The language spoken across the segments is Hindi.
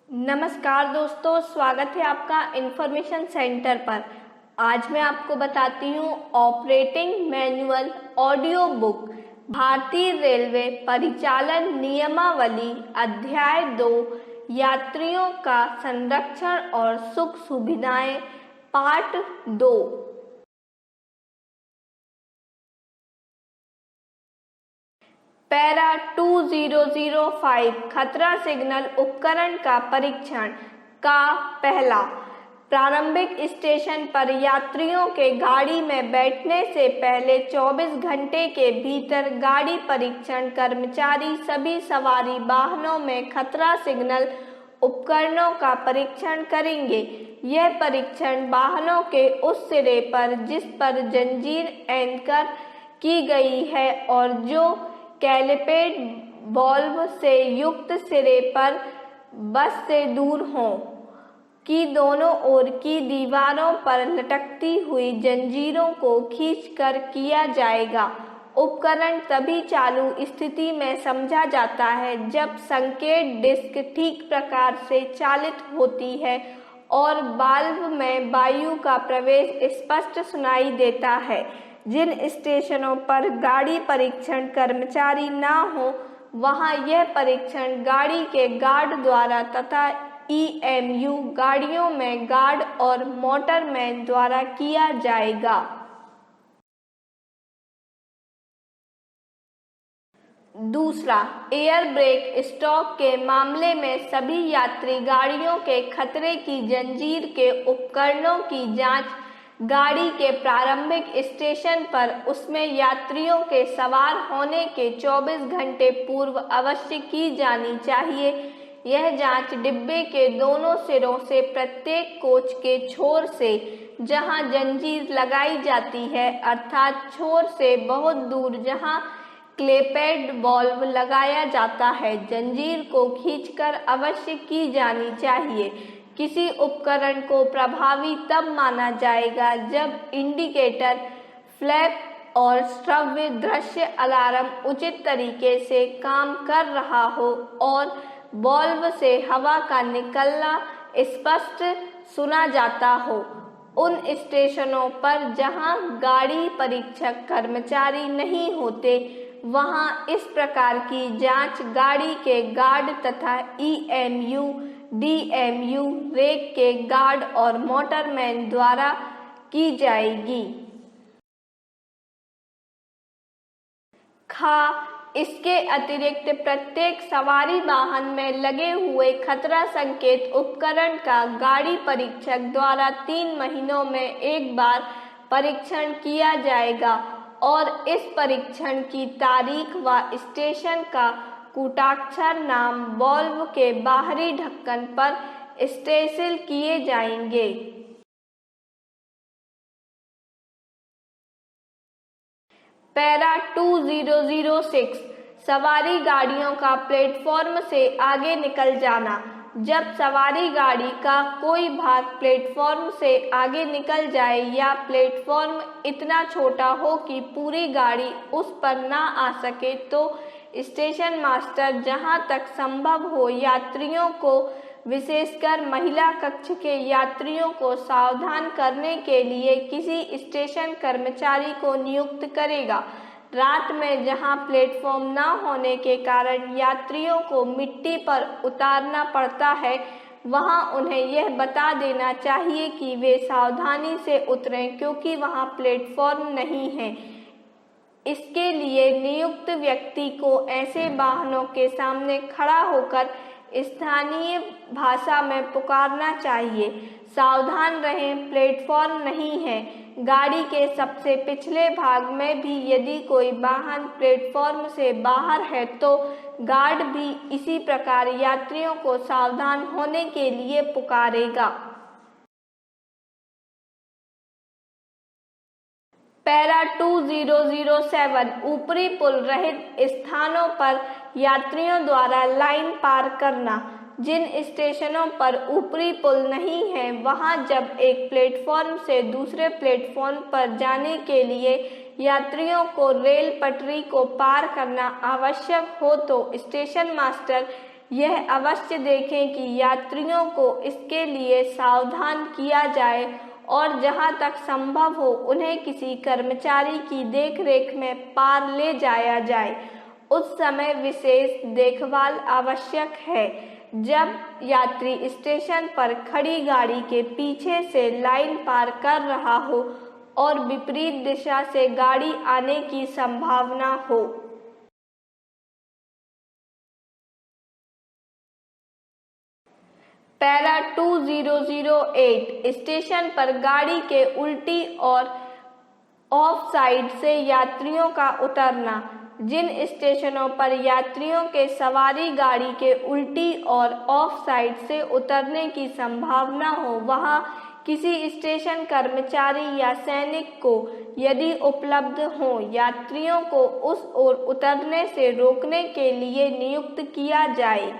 नमस्कार दोस्तों, स्वागत है आपका इन्फॉर्मेशन सेंटर पर। आज मैं आपको बताती हूँ ऑपरेटिंग मैनुअल ऑडियो बुक भारतीय रेलवे परिचालन नियमावली अध्याय 2 यात्रियों का संरक्षण और सुख सुविधाएं पार्ट 2। पैरा 2005 खतरा सिग्नल उपकरण का परीक्षण का पहला। प्रारंभिक स्टेशन पर यात्रियों के गाड़ी में बैठने से पहले 24 घंटे के भीतर गाड़ी परीक्षण कर्मचारी सभी सवारी वाहनों में खतरा सिग्नल उपकरणों का परीक्षण करेंगे। यह परीक्षण वाहनों के उस सिरे पर जिस पर जंजीर एंकर की गई है और जो कैलिपेड वाल्व से युक्त सिरे पर बस से दूर हों की दोनों ओर की दीवारों पर लटकती हुई जंजीरों को खींचकर किया जाएगा। उपकरण तभी चालू स्थिति में समझा जाता है जब संकेत डिस्क ठीक प्रकार से चालित होती है और वाल्व में वायु का प्रवेश स्पष्ट सुनाई देता है। जिन स्टेशनों पर गाड़ी परीक्षण कर्मचारी ना हो वहां यह परीक्षण गाड़ी के गार्ड द्वारा तथा EMU गाड़ियों में गार्ड और मोटरमैन द्वारा किया जाएगा। दूसरा, एयर ब्रेक स्टॉक के मामले में सभी यात्री गाड़ियों के खतरे की जंजीर के उपकरणों की जांच गाड़ी के प्रारंभिक स्टेशन पर उसमें यात्रियों के सवार होने के 24 घंटे पूर्व अवश्य की जानी चाहिए। यह जांच डिब्बे के दोनों सिरों से प्रत्येक कोच के छोर से जहां जंजीर लगाई जाती है अर्थात छोर से बहुत दूर जहां क्लेपेड वाल्व लगाया जाता है जंजीर को खींचकर अवश्य की जानी चाहिए। किसी उपकरण को प्रभावी तब माना जाएगा जब इंडिकेटर, फ्लैप और श्रव्य दृश्य अलार्म उचित तरीके से काम कर रहा हो और वाल्व से हवा का निकलना स्पष्ट सुना जाता हो। उन स्टेशनों पर जहां गाड़ी परीक्षक कर्मचारी नहीं होते वहां इस प्रकार की जांच गाड़ी के गार्ड तथा EMU, DMU रेक के गार्ड और मोटरमैन द्वारा की जाएगी। इसके अतिरिक्त प्रत्येक सवारी वाहन में लगे हुए खतरा संकेत उपकरण का गाड़ी परीक्षक द्वारा 3 महीनों में एक बार परीक्षण किया जाएगा और इस परीक्षण की तारीख व स्टेशन का कूटाक्षर नाम वाल्व के बाहरी ढक्कन पर स्टेंसिल किए जाएंगे। पैरा 2006 सवारी गाड़ियों का प्लेटफॉर्म से आगे निकल जाना। जब सवारी गाड़ी का कोई भाग प्लेटफॉर्म से आगे निकल जाए या प्लेटफॉर्म इतना छोटा हो कि पूरी गाड़ी उस पर ना आ सके तो स्टेशन मास्टर जहां तक संभव हो यात्रियों को विशेषकर महिला कक्ष के यात्रियों को सावधान करने के लिए किसी स्टेशन कर्मचारी को नियुक्त करेगा। रात में जहां प्लेटफॉर्म न होने के कारण यात्रियों को मिट्टी पर उतारना पड़ता है वहां उन्हें यह बता देना चाहिए कि वे सावधानी से उतरें क्योंकि वहां प्लेटफॉर्म नहीं है। इसके लिए नियुक्त व्यक्ति को ऐसे वाहनों के सामने खड़ा होकर स्थानीय भाषा में पुकारना चाहिए, सावधान रहें, प्लेटफॉर्म नहीं है। गाड़ी के सबसे पिछले भाग में भी यदि कोई वाहन प्लेटफॉर्म से बाहर है तो गार्ड भी इसी प्रकार यात्रियों को सावधान होने के लिए पुकारेगा। पैरा 2007 ऊपरी पुल रहित स्थानों पर यात्रियों द्वारा लाइन पार करना। जिन स्टेशनों पर ऊपरी पुल नहीं है वहां जब एक प्लेटफॉर्म से दूसरे प्लेटफॉर्म पर जाने के लिए यात्रियों को रेल पटरी को पार करना आवश्यक हो तो स्टेशन मास्टर यह अवश्य देखें कि यात्रियों को इसके लिए सावधान किया जाए और जहां तक संभव हो उन्हें किसी कर्मचारी की देखरेख में पार ले जाया जाए। उस समय विशेष देखभाल आवश्यक है जब यात्री स्टेशन पर खड़ी गाड़ी के पीछे से लाइन पार कर रहा हो और विपरीत दिशा से गाड़ी आने की संभावना हो। पैरा 2008 स्टेशन पर गाड़ी के उल्टी और ऑफ साइड से यात्रियों का उतरना। जिन स्टेशनों पर यात्रियों के सवारी गाड़ी के उल्टी और ऑफ साइड से उतरने की संभावना हो वहां किसी स्टेशन कर्मचारी या सैनिक को यदि उपलब्ध हो यात्रियों को उस ओर उतरने से रोकने के लिए नियुक्त किया जाए।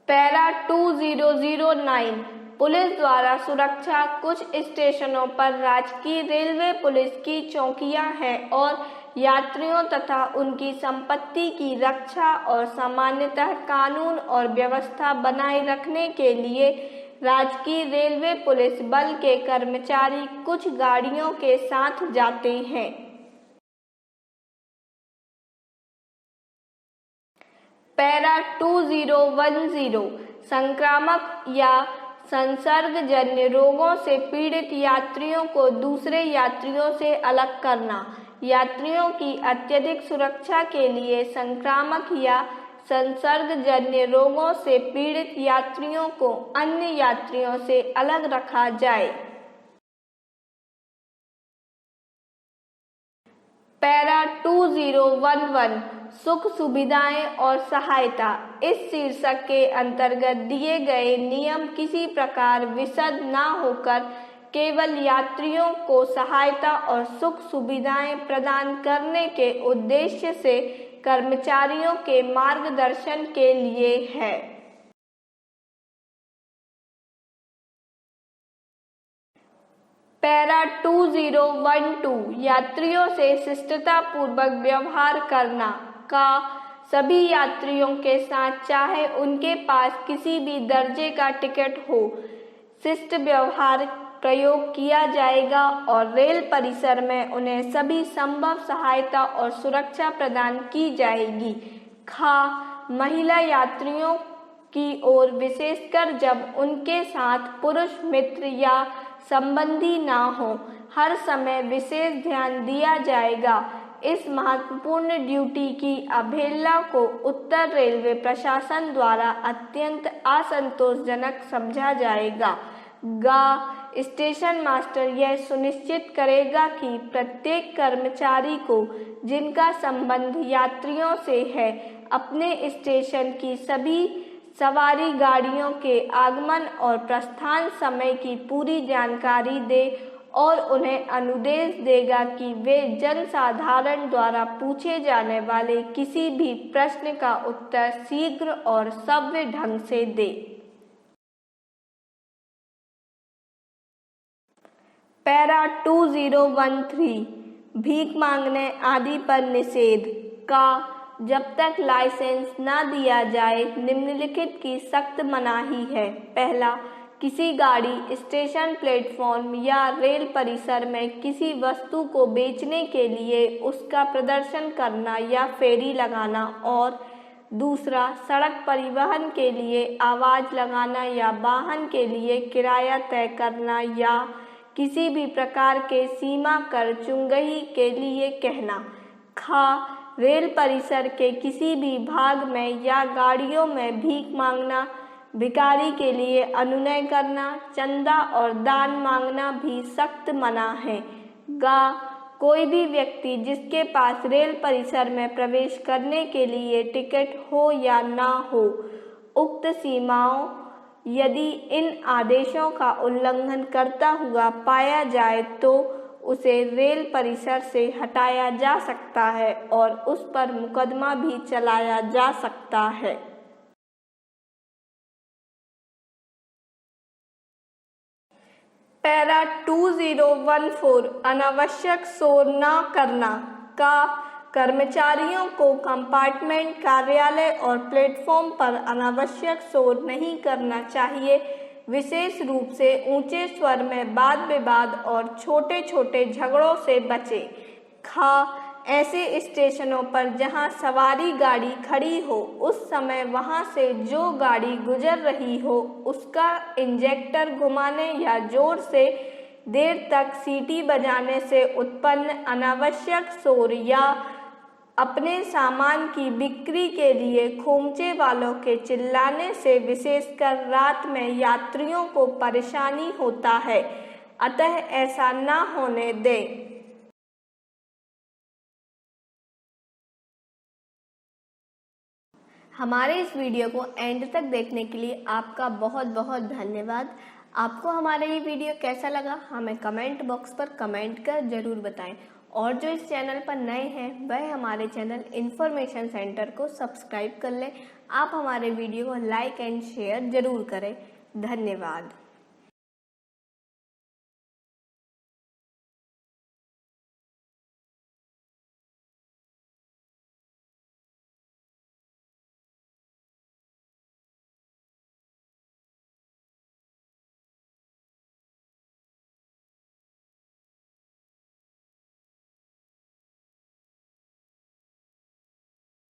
पैरा 2009 पुलिस द्वारा सुरक्षा। कुछ स्टेशनों पर राजकीय रेलवे पुलिस की चौकियां हैं और यात्रियों तथा उनकी संपत्ति की रक्षा और सामान्यतः कानून और व्यवस्था बनाए रखने के लिए राजकीय रेलवे पुलिस बल के कर्मचारी कुछ गाड़ियों के साथ जाते हैं। पैरा 2010 संक्रामक या संसर्गजन्य रोगों से पीड़ित यात्रियों को दूसरे यात्रियों से अलग करना। यात्रियों की अत्यधिक सुरक्षा के लिए संक्रामक या संसर्गजन्य रोगों से पीड़ित यात्रियों को अन्य यात्रियों से अलग रखा जाए। पैरा 2011 सुख सुविधाएं और सहायता। इस शीर्षक के अंतर्गत दिए गए नियम किसी प्रकार विशद न होकर केवल यात्रियों को सहायता और सुख सुविधाएं प्रदान करने के उद्देश्य से कर्मचारियों के मार्गदर्शन के लिए है। पैरा 2012 यात्रियों से शिष्टतापूर्वक व्यवहार करना का सभी यात्रियों के साथ चाहे उनके पास किसी भी दर्जे का टिकट हो शिष्ट व्यवहार प्रयोग किया जाएगा और रेल परिसर में उन्हें सभी संभव सहायता और सुरक्षा प्रदान की जाएगी। महिला यात्रियों की ओर विशेषकर जब उनके साथ पुरुष मित्र या संबंधी ना हो हर समय विशेष ध्यान दिया जाएगा। इस महत्वपूर्ण ड्यूटी की अवहेलना को उत्तर रेलवे प्रशासन द्वारा अत्यंत असंतोषजनक समझा जाएगा। स्टेशन मास्टर यह सुनिश्चित करेगा कि प्रत्येक कर्मचारी को जिनका संबंध यात्रियों से है अपने स्टेशन की सभी सवारी गाड़ियों के आगमन और प्रस्थान समय की पूरी जानकारी दे और उन्हें अनुदेश देगा कि वे जनसाधारण द्वारा पूछे जाने वाले किसी भी प्रश्न का उत्तर शीघ्र और सभ्य ढंग से दे। पैरा 2013 भीख मांगने आदि पर निषेध का जब तक लाइसेंस न दिया जाए निम्नलिखित की सख्त मनाही है। पहला, किसी गाड़ी स्टेशन प्लेटफॉर्म या रेल परिसर में किसी वस्तु को बेचने के लिए उसका प्रदर्शन करना या फेरी लगाना और दूसरा, सड़क परिवहन के लिए आवाज़ लगाना या वाहन के लिए किराया तय करना या किसी भी प्रकार के सीमा कर चुंगही के लिए कहना। रेल परिसर के किसी भी भाग में या गाड़ियों में भीख मांगना, भिखारी के लिए अनुनय करना, चंदा और दान मांगना भी सख्त मना है। कोई भी व्यक्ति जिसके पास रेल परिसर में प्रवेश करने के लिए टिकट हो या ना हो, उक्त सीमाओं यदि इन आदेशों का उल्लंघन करता हुआ पाया जाए तो उसे रेल परिसर से हटाया जा सकता है और उस पर मुकदमा भी चलाया जा सकता है। पैरा 2014 अनावश्यक शोर न करना का कर्मचारियों को कंपार्टमेंट, कार्यालय और प्लेटफॉर्म पर अनावश्यक शोर नहीं करना चाहिए। विशेष रूप से ऊंचे स्वर में वाद विवाद और छोटे छोटे झगड़ों से बचें। ऐसे स्टेशनों पर जहां सवारी गाड़ी खड़ी हो, उस समय वहां से जो गाड़ी गुजर रही हो उसका इंजेक्टर घुमाने या जोर से देर तक सीटी बजाने से उत्पन्न अनावश्यक शोर या अपने सामान की बिक्री के लिए खोमचे वालों के चिल्लाने से विशेषकर रात में यात्रियों को परेशानी होता है, अतः ऐसा न होने दें। हमारे इस वीडियो को एंड तक देखने के लिए आपका बहुत बहुत धन्यवाद। आपको हमारा ये वीडियो कैसा लगा हमें कमेंट बॉक्स पर कमेंट कर ज़रूर बताएं, और जो इस चैनल पर नए हैं वह हमारे चैनल इन्फॉर्मेशन सेंटर को सब्सक्राइब कर लें। आप हमारे वीडियो को लाइक एंड शेयर ज़रूर करें। धन्यवाद।